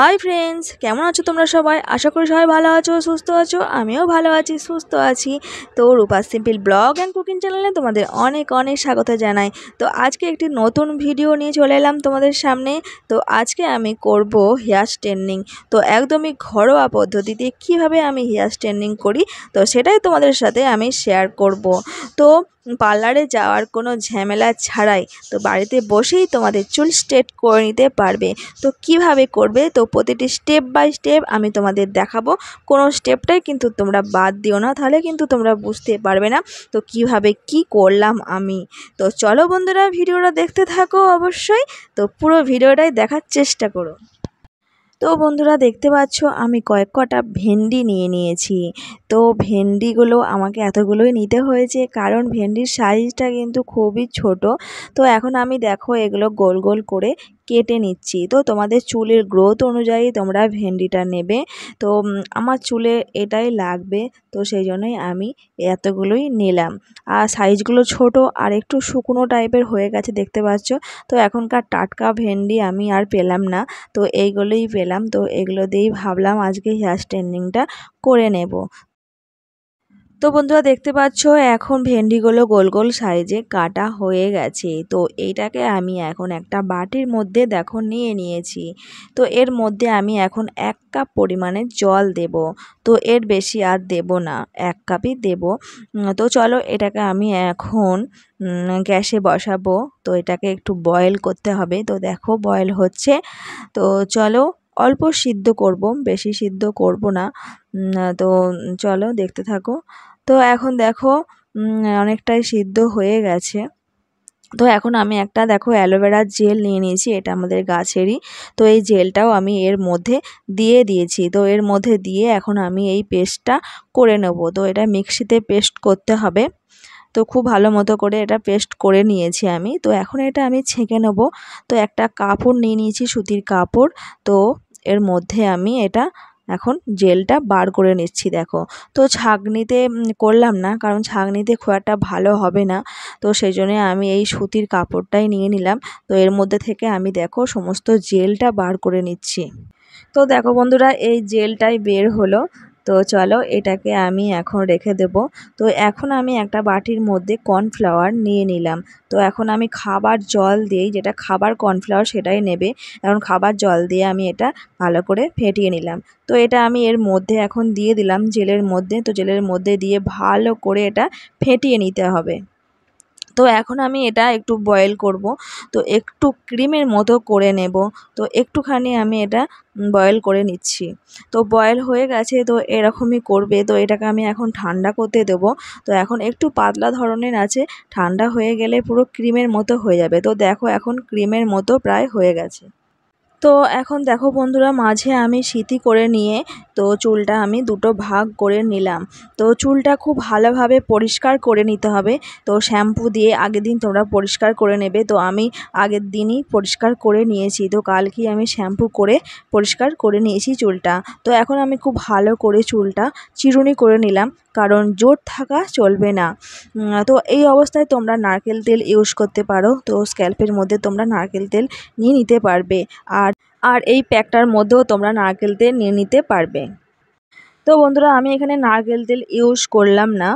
Hi friends, কেমন আছো তোমরা সবাই? আশা করি সবাই ভালো আছো, সুস্থ আছো। আমিও ভালো আছি, সুস্থ আছি। তো রূপা সিম্পল ব্লগ অ্যান্ড কুকিং চ্যানেলে তোমাদের অনেক অনেক স্বাগত জানাই। তো আজকে একটি নতুন ভিডিও নিয়ে চলে এলাম তোমাদের সামনে। তো আজকে আমি করব হেয়ার স্ট্রেটনিং। তো একদমই ঘরোয়া পদ্ধতিতে কিভাবে আমি হেয়ার স্ট্রেটনিং করি, তো সেটাই তোমাদের সাথে আমি শেয়ার করব। তো পার্লারে যাওয়ার কোনো ঝামেলা ছাড়াই তো বাড়িতে বসেই তোমাদের চুল স্ট্রেট করে নিতে পারবে। তো কিভাবে করবে, তো প্রতিটি স্টেপ বাই স্টেপ আমি তোমাদের দেখাবো। কোনো স্টেপটাই কিন্তু তোমরা বাদ দিও না, তাহলে কিন্তু তোমরা বুঝতে পারবে না তো কিভাবে কি করলাম আমি। তো চলো বন্ধুরা, ভিডিওটা দেখতে থাকো অবশ্যই। তো পুরো ভিডিওটাই দেখার চেষ্টা করো। তো বন্ধুরা দেখতে পাচ্ছ আমি কয়েক কটা ভেন্ডি নিয়ে নিয়েছি। তো ভেন্ডিগুলো আমাকে এতগুলোই নিতে হয়েছে, কারণ ভেন্ডির সাইজটা কিন্তু খুবই ছোট। তো এখন আমি দেখো এগুলো গোল গোল করে কেটে নিচ্ছি। তো তোমাদের চুলের গ্রোথ অনুযায়ী তোমরা ভেন্ডিটা নেবে। তো আমার চুলে এটাই লাগবে, তো সেই জন্যই আমি এতগুলোই নিলাম। আর সাইজগুলো ছোট আর একটু শুকনো টাইপের হয়ে গেছে দেখতে পাচ্ছ। তো এখনকার টাটকা ভেন্ডি আমি আর পেলাম না, তো এইগুলোই পেলাম। তো এগুলো দিয়েই ভাবলাম আজকে হেয়ার স্ট্রেটনিংটা করে নেব। তো বন্ধুরা দেখতে পাচ্ছ এখন ভেন্ডিগুলো গোল গোল সাইজে কাটা হয়ে গেছে। তো এইটাকে আমি এখন একটা বাটির মধ্যে দেখো নিয়ে নিয়েছি। তো এর মধ্যে আমি এখন 1 কাপ পরিমাণে জল দেব। তো এর বেশি আর দেব না, 1 কাপই দেব। তো চলো এটাকে আমি এখন গ্যাসে বসাবো। তো এটাকে একটু বয়েল করতে হবে। তো দেখো বয়েল হচ্ছে। তো চলো অল্প সিদ্ধ করব, বেশি সিদ্ধ করব না। তো চলো দেখতে থাকো। তো এখন দেখো অনেকটাই সিদ্ধ হয়ে গেছে। তো এখন আমি একটা দেখো অ্যালোভেরার জেল নিয়ে নিয়েছি, এটা আমাদের গাছেরই। তো এই জেলটাও আমি এর মধ্যে দিয়ে দিয়েছি। তো এর মধ্যে দিয়ে এখন আমি এই পেস্টটা করে নেব। তো এটা মিক্সিতে পেস্ট করতে হবে। তো খুব ভালো মতো করে এটা পেস্ট করে নিয়েছি আমি। তো এখন এটা আমি ছেঁকে নেব। তো একটা কাপড় নিয়ে নিয়েছি, সুতির কাপড়। তো এর মধ্যে আমি এটা এখন জেলটা বার করে নিচ্ছি দেখো। তো ছাঁকনিতে করলাম না, কারণ ছাঁকনিতে খুব একটা ভালো হবে না। তো সেই জন্য আমি এই সুতির কাপড়টাই নিয়ে নিলাম। তো এর মধ্যে থেকে আমি দেখো সমস্ত জেলটা বার করে নিচ্ছি। তো দেখো বন্ধুরা এই জেলটাই বের হলো। তো চলো এটাকে আমি এখন রেখে দেব। তো এখন আমি একটা বাটির মধ্যে কর্নফ্লাওয়ার নিয়ে নিলাম। তো এখন আমি খাবার জল দিয়েই, যেটা খাবার কর্নফ্লাওয়ার সেটাই নেবে। এখন খাবার জল দিয়ে আমি এটা ভালো করে ফেটিয়ে নিলাম। তো এটা আমি এর মধ্যে এখন দিয়ে দিলাম জেলের মধ্যে। তো জেলের মধ্যে দিয়ে ভালো করে এটা ফেটিয়ে নিতে হবে। তো এখন আমি এটা একটু বয়েল করব। তো একটু ক্রিমের মতো করে নেব। তো একটুখানি আমি এটা বয়েল করে নিচ্ছি। তো বয়েল হয়ে গেছে, তো এরকমই করবে। তো এটাকে আমি এখন ঠান্ডা করতে দেব। তো এখন একটু পাতলা ধরনের আছে, ঠান্ডা হয়ে গেলে পুরো ক্রিমের মতো হয়ে যাবে। তো দেখো এখন ক্রিমের মতো প্রায় হয়ে গেছে। তো এখন দেখো বন্ধুরা মাঝে আমি সিঁথি করে নিয়ে তো চুলটা আমি দুটো ভাগ করে নিলাম। তো চুলটা খুব ভালোভাবে পরিষ্কার করে নিতে হবে। তো শ্যাম্পু দিয়ে আগের দিন তোমরা পরিষ্কার করে নেবে। তো আমি আগের দিনই পরিষ্কার করে নিয়েছি। তো কালকেই আমি শ্যাম্পু করে পরিষ্কার করে নিয়েছি চুলটা। তো এখন আমি খুব ভালো করে চুলটা চিরুনি করে নিলাম, কারণ জোট থাকা চলবে না। তো এই অবস্থায় তোমরা নারকেল তেল ইউজ করতে পারো। তো স্ক্যাল্পের মধ্যে তোমরা নারকেল তেল নিয়ে নিতে পারবে। আর এই প্যাকটার মধ্যেও তোমরা নারকেল তেল নিয়ে নিতে পারবে। তো বন্ধুরা আমি এখানে নারকেল তেল ইউজ করলাম না।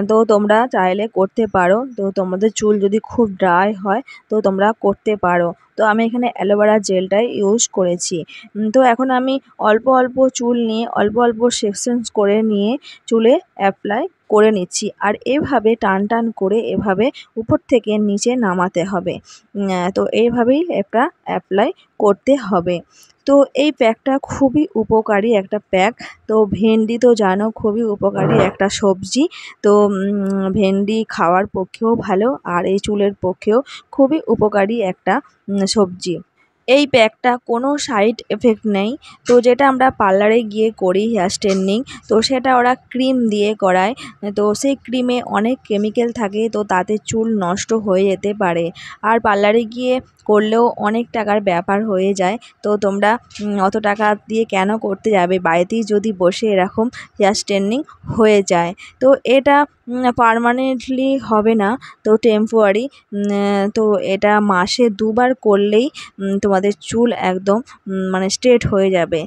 তো তোমরা চাইলে করতে পারো। তো তোমাদের চুল যদি খুব ড্রাই হয় তো তোমরা করতে পারো। তো আমি এখানে অ্যালোভেরা জেলটাই ইউজ করেছি। তো এখন আমি অল্প অল্প চুল নিয়ে অল্প অল্প সেকশনস করে নিয়ে চুলে অ্যাপ্লাই করে নিচ্ছি। আর এভাবে টান টান করে এভাবে উপর থেকে নিচে নামাতে হবে। তো এইভাবেই এটা অ্যাপ্লাই করতে হবে। তো এই প্যাকটা খুবই উপকারী একটা প্যাক। তো ভেন্ডি তো জানো খুবই উপকারী একটা সবজি। তো ভেন্ডি খাওয়ার পক্ষেও ভালো, আর এই চুলের পক্ষেও খুবই উপকারী একটা সবজি। এই প্যাকটা কোনো সাইড এফেক্ট নেই। তো যেটা আমরা পার্লারে গিয়ে করি হেয়ার স্ট্রেটনিং, তো সেটা ওরা ক্রিম দিয়ে করায়। তো সেই ক্রিমে অনেক কেমিক্যাল থাকে, তো তাতে চুল নষ্ট হয়ে যেতে পারে। আর পার্লারে গিয়ে করলেও অনেক টাকার ব্যাপার হয়ে যায়। তো তোমরা অত টাকা দিয়ে কেন করতে যাবে, বাড়িতেই যদি বসে এরকম হেয়ার স্ট্রেটনিং হয়ে যায়। তো এটা পার্মানেন্টলি হবে না, তো টেম্পোরারি। তো এটা মাসে 2বার করলেই তোমাদের চুল একদম মানে স্ট্রেট হয়ে যাবে।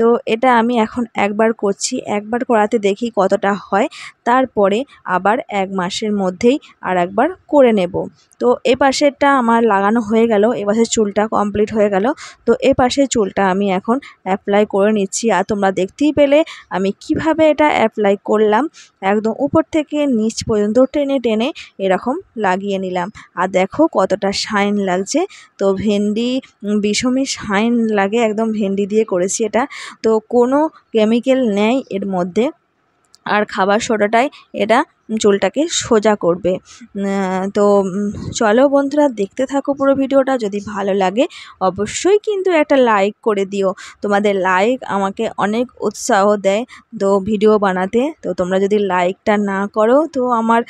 তো এটা আমি এখন একবার করছি, একবার করাতে দেখি কতটা হয়, তারপরে আবার 1 মাসের মধ্যেই আর একবার করে নেব। তো এ পাশেরটা আমার লাগানো হয়ে গেল, এ পাশের চুলটা কমপ্লিট হয়ে গেল। তো এ পাশের চুলটা আমি এখন অ্যাপ্লাই করে নিচ্ছি। আর তোমরা দেখতেই পেলে আমি কিভাবে এটা অ্যাপ্লাই করলাম, একদম উপর থেকে নিচ পর্যন্ত টেনে টেনে এরকম লাগিয়ে নিলাম। আর দেখো কতটা শাইন লাগছে। তো ভেন্ডি ভীষণই শাইন লাগে, একদম ভেন্ডি দিয়ে করেছি এটা। তো কোনো কেমিক্যাল নেই এর মধ্যে, আর খাবার সোডাটাই এটা চুলটাকে সোজা করবে। তো চলো বন্ধুরা, দেখতে থাকো পুরো ভিডিওটা। যদি ভালো লাগে অবশ্যই কিন্তু একটা লাইক করে দিও। তোমাদের লাইক আমাকে অনেক উৎসাহ দেয় তো ভিডিও বানাতে। তো তোমরা যদি লাইকটা না করো তো আমার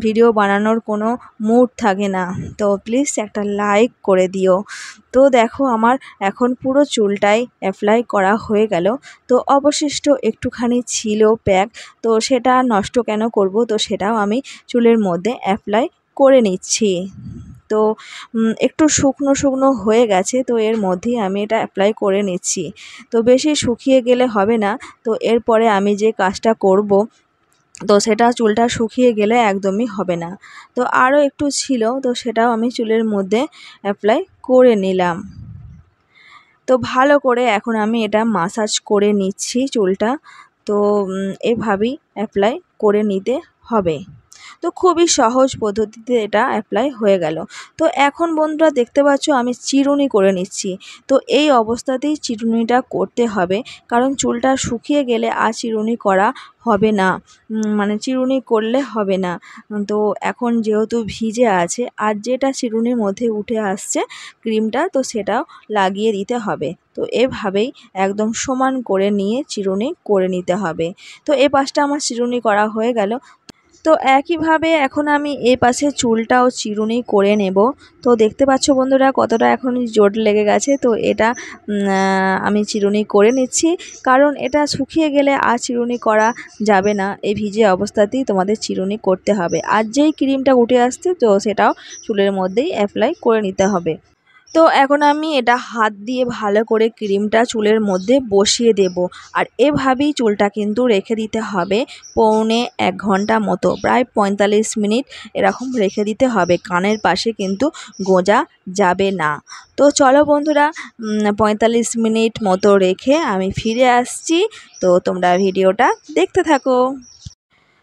ভিডিও বানানোর কোনো মুড থাকে না। তো প্লিজ একটা লাইক করে দিও। তো দেখো আমার এখন পুরো চুলটাই অ্যাপ্লাই করা হয়ে গেল। তো অবশিষ্ট একটুখানি ছিল প্যাক, তো সেটা নষ্ট কেন করব, তো সেটাও আমি চুলের মধ্যে অ্যাপ্লাই করে নিচ্ছি। তো একটু শুকনো শুকনো হয়ে গেছে, তো এর মধ্যেই আমি এটা অ্যাপ্লাই করে নিচ্ছি। তো বেশি শুকিয়ে গেলে হবে না। তো এরপরে আমি যে কাজটা করব, তো সেটা চুলটা শুকিয়ে গেলে একদমই হবে না। তো আরও একটু ছিল, তো সেটাও আমি চুলের মধ্যে অ্যাপ্লাই করে নিলাম। তো ভালো করে এখন আমি এটা মাসাজ করে নিচ্ছি চুলটা। তো এভাবেই অ্যাপ্লাই করে নিতে হবে। তো খুবই সহজ পদ্ধতিতে এটা অ্যাপ্লাই হয়ে গেল। তো এখন বন্ধুরা দেখতে পাচ্ছ আমি চিরুনি করে নিচ্ছি। তো এই অবস্থাতেই চিরুনিটা করতে হবে, কারণ চুলটা শুকিয়ে গেলে আর চিরুনি করা হবে না, মানে চিরুনি করলে হবে না। তো এখন যেহেতু ভিজে আছে আর যেটা চিরুনির মধ্যে উঠে আসছে ক্রিমটা, তো সেটাও লাগিয়ে দিতে হবে। তো এভাবেই একদম সমান করে নিয়ে চিরুনি করে নিতে হবে। তো এ পাশটা আমার চিরুনি করা হয়ে গেল। তো একইভাবে এখন আমি এই পাশে চুলটাও চিরুনি করে নেব। তো দেখতে পাচ্ছ বন্ধুরা কতটা এখন জোট লেগে গেছে। তো এটা আমি চিরুনি করে নিচ্ছি, কারণ এটা শুকিয়ে গেলে আর চিরুনি করা যাবে না। এই ভিজে অবস্থাতেই তোমাদের চিরুনি করতে হবে। আর যেই ক্রিমটা উঠে আসছে তো সেটাও চুলের মধ্যেই অ্যাপ্লাই করে নিতে হবে। তো এখন আমি এটা হাত দিয়ে ভালো করে ক্রিমটা চুলের মধ্যে বসিয়ে দেব। আর এভাবেই চুলটা কিন্তু রেখে দিতে হবে পৌনে 1 ঘন্টা মতো, প্রায় 45 মিনিট এরকম রেখে দিতে হবে। কানের পাশে কিন্তু গোঁজা যাবে না। তো চলো বন্ধুরা, 45 মিনিট মতো রেখে আমি ফিরে আসছি। তো তোমরা ভিডিওটা দেখতে থাকো।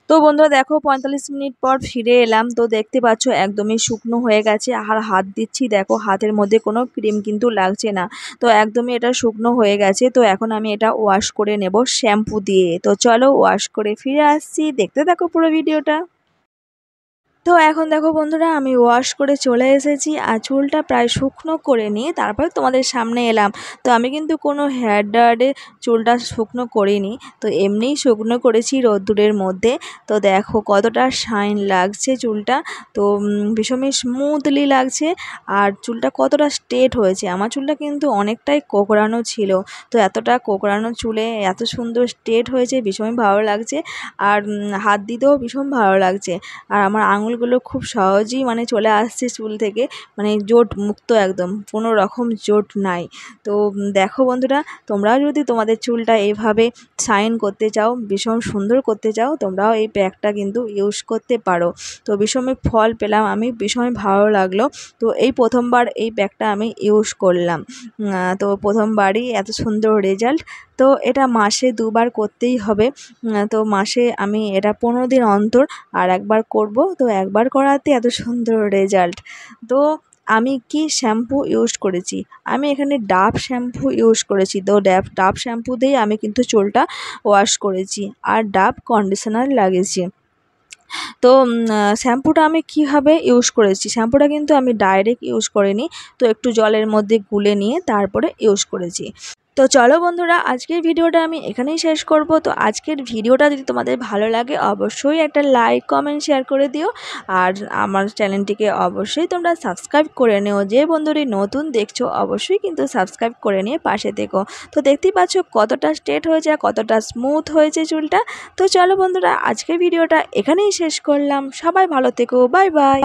তো বন্ধুরা দেখো 45 মিনিট পর ফিরে এলাম। তো দেখতে পাচ্ছ একদমই শুকনো হয়ে গেছে। আর হাত দিচ্ছি, দেখো হাতের মধ্যে কোনো ক্রিম কিন্তু লাগছে না। তো একদমই এটা শুকনো হয়ে গেছে। তো এখন আমি এটা ওয়াশ করে নেব শ্যাম্পু দিয়ে। তো চলো ওয়াশ করে ফিরে আসছি, দেখতে থাকো পুরো ভিডিওটা। তো এখন দেখো বন্ধুরা আমি ওয়াশ করে চলে এসেছি, আর চুলটা প্রায় শুকনো করে নিয়ে তারপর তোমাদের সামনে এলাম। তো আমি কিন্তু কোনো হেয়ার ড্রায়ারে চুলটা শুকনো করিনি, তো এমনিই শুকনো করেছি রোদ্দুরের মধ্যে। তো দেখো কতটা শাইন লাগছে চুলটা। তো ভীষণই স্মুথলি লাগছে, আর চুলটা কতটা স্ট্রেট হয়েছে। আমার চুলটা কিন্তু অনেকটাই কোঁকড়ানো ছিল, তো এতটা কোঁকড়ানো চুলে এত সুন্দর স্ট্রেট হয়েছে, ভীষণই ভালো লাগছে। আর হাত দিতেও ভীষণ ভালো লাগছে। আর আমার আঙুলগুলো খুব সহজেই মানে চলে আসছে চুল থেকে, মানে জোট মুক্ত, একদম কোনো রকম জোট নাই। তো দেখো বন্ধুরা, তোমরাও যদি তোমাদের চুলটা এইভাবে শাইন করতে চাও, ভীষণ সুন্দর করতে চাও, তোমরাও এই প্যাকটা কিন্তু ইউজ করতে পারো। তো ভীষণই ফল পেলাম আমি, ভীষণই ভালো লাগলো। তো এই প্রথমবার এই প্যাকটা আমি ইউজ করলাম। তো প্রথমবারই এত সুন্দর রেজাল্ট। তো এটা মাসে 2বার করতেই হবে। তো মাসে আমি এটা 15 দিন অন্তর আর একবার করব। তো একবার করাতে এত সুন্দর রেজাল্ট। তো আমি কি শ্যাম্পু ইউজ করেছি, আমি এখানে ডাভ শ্যাম্পু ইউজ করেছি। তো ডাভ শ্যাম্পু দিয়েই আমি কিন্তু চুলটা ওয়াশ করেছি, আর ডাভ কন্ডিশনার লাগিয়েছি। তো শ্যাম্পুটা আমি কিভাবে ইউজ করেছি, শ্যাম্পুটা কিন্তু আমি ডাইরেক্ট ইউজ করিনি, তো একটু জলের মধ্যে গুলে নিয়ে তারপরে ইউজ করেছি। তো চলো বন্ধুরা, আজকের ভিডিওটা আমি এখানেই শেষ করব। তো আজকের ভিডিওটা যদি তোমাদের ভালো লাগে অবশ্যই একটা লাইক কমেন্ট শেয়ার করে দিও। আর আমার চ্যানেলটিকে অবশ্যই তোমরা সাবস্ক্রাইব করে নিও। যে বন্ধুরি নতুন দেখছো অবশ্যই কিন্তু সাবস্ক্রাইব করে নিয়ে পাশে থেকো। তো দেখতেই পাচ্ছ কতটা স্ট্রেট হয়েছে, কতটা স্মুথ হয়েছে চুলটা। তো চলো বন্ধুরা, আজকের ভিডিওটা এখানেই শেষ করলাম। সবাই ভালো থেকো, বাই বাই।